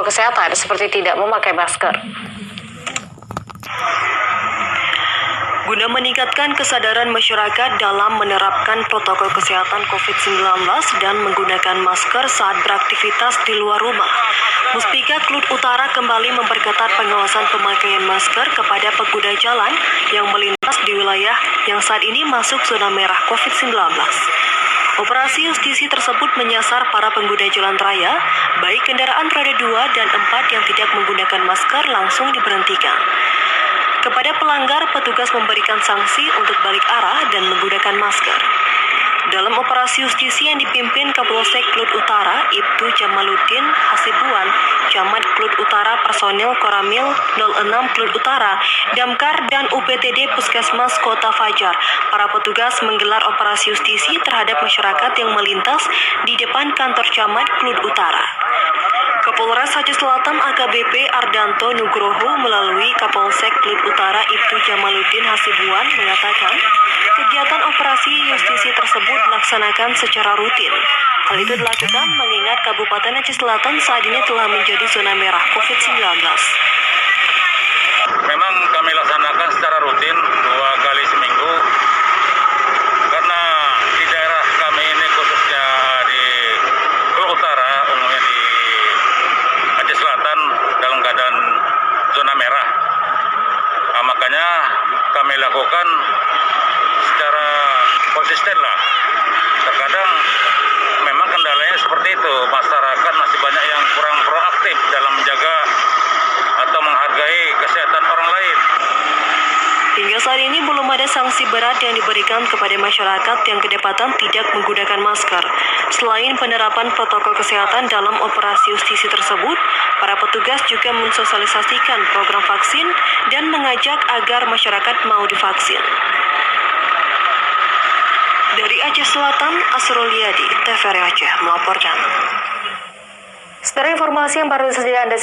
kesehatan seperti tidak memakai masker. Guna meningkatkan kesadaran masyarakat dalam menerapkan protokol kesehatan COVID-19 dan menggunakan masker saat beraktivitas di luar rumah, Muspika Klut Utara kembali memperketat pengawasan pemakaian masker kepada pengguna jalan yang melintas di wilayah yang saat ini masuk zona merah COVID-19. Operasi justisi tersebut menyasar para pengguna jalan raya, baik kendaraan roda 2 dan 4 yang tidak menggunakan masker langsung diberhentikan. Kepada pelanggar, petugas memberikan sanksi untuk balik arah dan menggunakan masker. Dalam operasi justisi yang dipimpin Kapolsek Klut Utara, Ibtu Jamaluddin Hasibuan, Camat Klut Utara, personil Koramil 06 Klut Utara, Damkar dan UPTD Puskesmas Kota Fajar, para petugas menggelar operasi justisi terhadap masyarakat yang melintas di depan kantor Camat Klut Utara. Kapolres Aceh Selatan AKBP Ardanto Nugroho melalui Kapolsek Klut Utara Ibtu Jamaluddin Hasibuan mengatakan kegiatan operasi justisi tersebut dilaksanakan secara rutin. Hal itu dilakukan mengingat Kabupaten Aceh Selatan saat ini telah menjadi zona merah COVID-19. Memang kami laksanakan secara rutin 2 kali seminggu karena di daerah kami ini khususnya di Klut Utara, umumnya di Aceh Selatan dalam keadaan zona merah. Nah, makanya kami lakukan secara konsisten lah. Terkadang memang kendalanya seperti itu, masyarakat masih banyak yang kurang proaktif dalam menjaga atau menghargai kesehatan orang lain. Hingga saat ini belum ada sanksi berat yang diberikan kepada masyarakat yang kedapatan tidak menggunakan masker. Selain penerapan protokol kesehatan dalam operasi justisi tersebut, para petugas juga mensosialisasikan program vaksin dan mengajak agar masyarakat mau divaksin. Dari Aceh Selatan, Asrul Yadi, TVRI Aceh melaporkan. Setelah informasi yang baru saja Anda